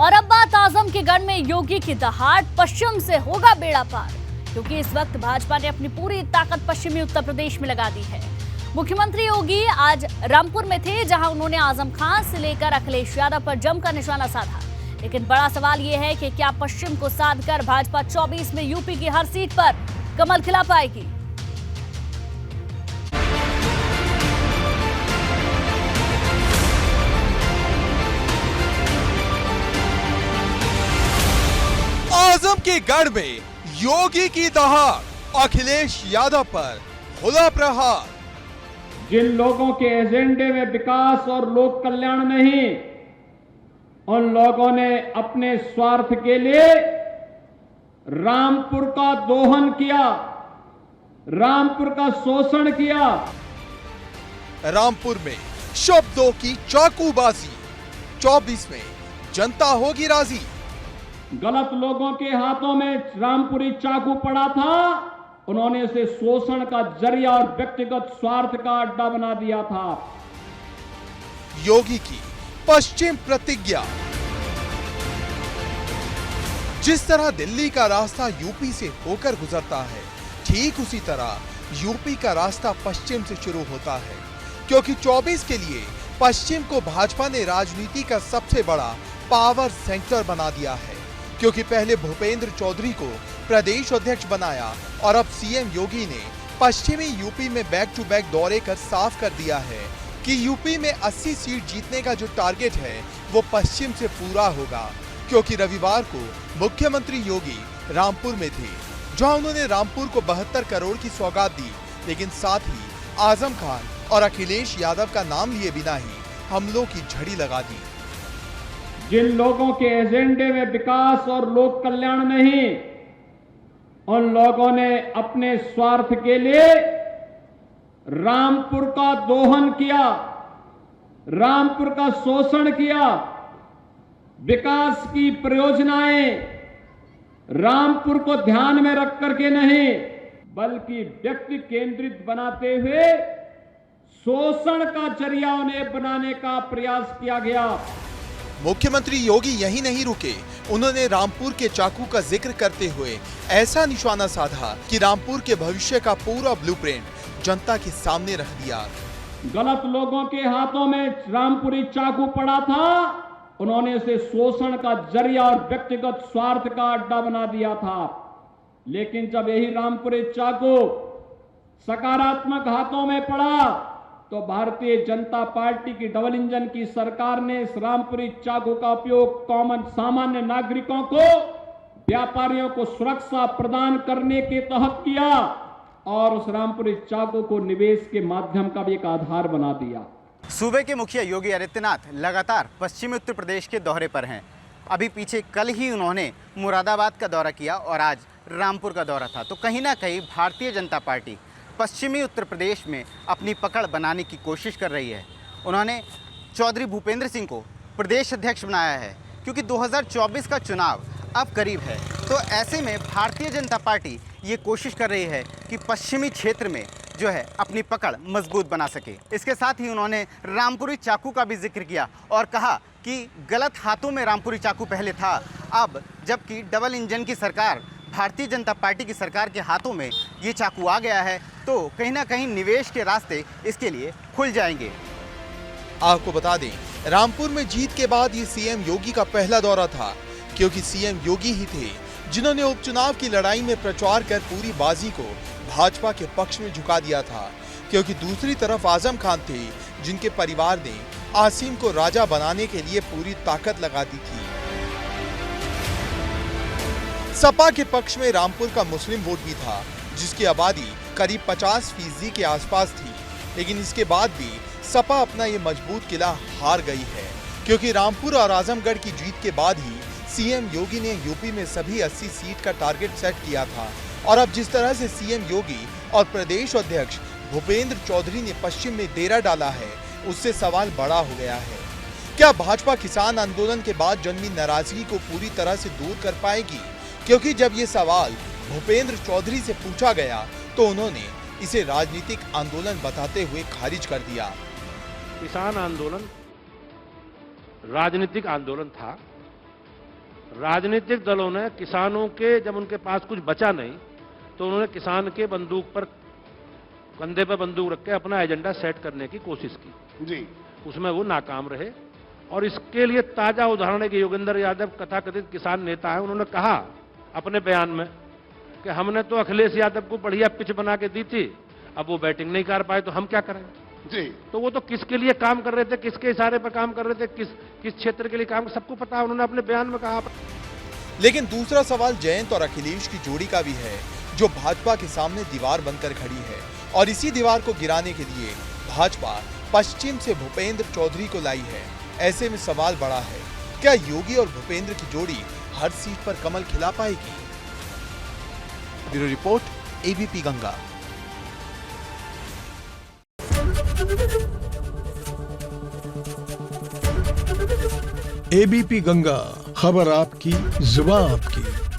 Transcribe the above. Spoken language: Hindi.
और अब बात आजम के गढ़ में योगी की दहाड़, पश्चिम से होगा बेड़ा पार, क्योंकि इस वक्त भाजपा ने अपनी पूरी ताकत पश्चिमी उत्तर प्रदेश में लगा दी है। मुख्यमंत्री योगी आज रामपुर में थे, जहां उन्होंने आजम खान से लेकर अखिलेश यादव पर जमकर निशाना साधा। लेकिन बड़ा सवाल यह है कि क्या पश्चिम को साध कर भाजपा 24 में यूपी की हर सीट पर कमल खिला पाएगी? आजम के गढ़ में योगी की दहाड़, अखिलेश यादव पर खुला प्रहार। जिन लोगों के एजेंडे में विकास और लोक कल्याण नहीं, उन लोगों ने अपने स्वार्थ के लिए रामपुर का दोहन किया, रामपुर का शोषण किया। रामपुर में शब्दों की चाकूबाजी, 24 में जनता होगी राजी। गलत लोगों के हाथों में रामपुरी चाकू पड़ा था, उन्होंने इसे शोषण का जरिया और व्यक्तिगत स्वार्थ का अड्डा बना दिया था। योगी की पश्चिम प्रतिज्ञा। जिस तरह दिल्ली का रास्ता यूपी से होकर गुजरता है, ठीक उसी तरह यूपी का रास्ता पश्चिम से शुरू होता है, क्योंकि 24 के लिए पश्चिम को भाजपा ने राजनीति का सबसे बड़ा पावर सेंटर बना दिया है। क्योंकि पहले भूपेंद्र चौधरी को प्रदेश अध्यक्ष बनाया और अब सीएम योगी ने पश्चिमी यूपी में बैक टू बैक दौरे कर साफ कर दिया है कि यूपी में 80 सीट जीतने का जो टारगेट है वो पश्चिम से पूरा होगा। क्योंकि रविवार को मुख्यमंत्री योगी रामपुर में थे, जहां उन्होंने रामपुर को 72 करोड़ की सौगात दी, लेकिन साथ ही आजम खान और अखिलेश यादव का नाम लिए बिना ही हमलों की झड़ी लगा दी। जिन लोगों के एजेंडे में विकास और लोक कल्याण नहीं, उन लोगों ने अपने स्वार्थ के लिए रामपुर का दोहन किया, रामपुर का शोषण किया। विकास की परियोजनाएं रामपुर को ध्यान में रख करके नहीं, बल्कि व्यक्ति केंद्रित बनाते हुए शोषण का जरिया उन्हें बनाने का प्रयास किया गया। मुख्यमंत्री योगी यही नहीं रुके, उन्होंने रामपुर के चाकू का जिक्र करते हुए ऐसा निशाना साधा कि रामपुर के भविष्य का पूरा ब्लूप्रिंट जनता के सामने रख दिया। गलत लोगों के हाथों में रामपुरी चाकू पड़ा था, उन्होंने इसे शोषण का जरिया और व्यक्तिगत स्वार्थ का अड्डा बना दिया था। लेकिन जब यही रामपुरी चाकू सकारात्मक हाथों में पड़ा, तो भारतीय जनता पार्टी की डबल इंजन की सरकार ने इस रामपुरी चाकू का उपयोग कॉमन सामान्य नागरिकों को, व्यापारियों को सुरक्षा प्रदान करने के तहत किया और उस रामपुरी चाकू को निवेश के माध्यम का भी एक आधार बना दिया। सूबे के मुखिया योगी आदित्यनाथ लगातार पश्चिमी उत्तर प्रदेश के दौरे पर हैं। अभी पीछे कल ही उन्होंने मुरादाबाद का दौरा किया और आज रामपुर का दौरा था। तो कहीं ना कहीं भारतीय जनता पार्टी पश्चिमी उत्तर प्रदेश में अपनी पकड़ बनाने की कोशिश कर रही है। उन्होंने चौधरी भूपेंद्र सिंह को प्रदेश अध्यक्ष बनाया है, क्योंकि 2024 का चुनाव अब करीब है। तो ऐसे में भारतीय जनता पार्टी ये कोशिश कर रही है कि पश्चिमी क्षेत्र में जो है अपनी पकड़ मजबूत बना सके। इसके साथ ही उन्होंने रामपुरी चाकू का भी जिक्र किया और कहा कि गलत हाथों में रामपुरी चाकू पहले था, अब जबकि डबल इंजन की सरकार भारतीय जनता पार्टी की सरकार के हाथों में ये चाकू आ गया है, तो कहीं ना कहीं निवेश के रास्ते इसके लिए खुल जाएंगे। आपको बता दें, रामपुर में जीत के बाद ये सीएम योगी का पहला दौरा था, क्योंकि सीएम योगी ही थे जिन्होंने उपचुनाव की लड़ाई में प्रचार कर पूरी बाजी को भाजपा के पक्ष में झुका दिया था। क्योंकि दूसरी तरफ आजम खान थे, जिनके परिवार ने आसिम को राजा बनाने के लिए पूरी ताकत लगा दी थी। सपा के पक्ष में रामपुर का मुस्लिम वोट भी था, जिसकी आबादी करीब 50% के आसपास थी। लेकिन इसके बाद भी सपा अपना ये मजबूत किला हार गई है, क्योंकि रामपुर और आजमगढ़ की जीत के बाद ही सीएम योगी ने यूपी में सभी 80 सीट का टारगेट सेट किया था। और अब जिस तरह से सीएम योगी और प्रदेश अध्यक्ष भूपेंद्र चौधरी ने पश्चिम में डेरा डाला है, उससे सवाल बड़ा हो गया है। क्या भाजपा किसान आंदोलन के बाद जन्मी नाराजगी को पूरी तरह से दूर कर पाएगी? क्योंकि जब ये सवाल भूपेंद्र चौधरी से पूछा गया तो उन्होंने इसे राजनीतिक आंदोलन बताते हुए खारिज कर दिया। किसान आंदोलन राजनीतिक आंदोलन था राजनीतिक दलों ने किसानों के, जब उनके पास कुछ बचा नहीं तो उन्होंने किसान के बंदूक पर, कंधे पर बंदूक रख के अपना एजेंडा सेट करने की कोशिश की जी। उसमें वो नाकाम रहे। और इसके लिए ताजा उदाहरण है कि योगेंद्र यादव तथाकथित किसान नेता है, उन्होंने कहा अपने बयान में कि हमने तो अखिलेश यादव को बढ़िया पिच बना के दी थी, अब वो बैटिंग नहीं कर पाए तो हम क्या करें। जी। तो वो तो किसके लिए काम कर रहे थे, किसके इशारे पर काम कर रहे थे, किस क्षेत्र के लिए काम, सबको पता है, उन्होंने अपने बयान में कहा। लेकिन दूसरा सवाल जयंत और अखिलेश की जोड़ी का भी है, जो भाजपा के सामने दीवार बनकर खड़ी है। और इसी दीवार को गिराने के लिए भाजपा पश्चिम से भूपेंद्र चौधरी को लाई है। ऐसे में सवाल बड़ा है, क्या योगी और भूपेंद्र की जोड़ी हर सीट पर कमल खिला पाएगी? Bureau report, ABP Ganga. ABP Ganga, खबर आपकी, जुबान आपकी।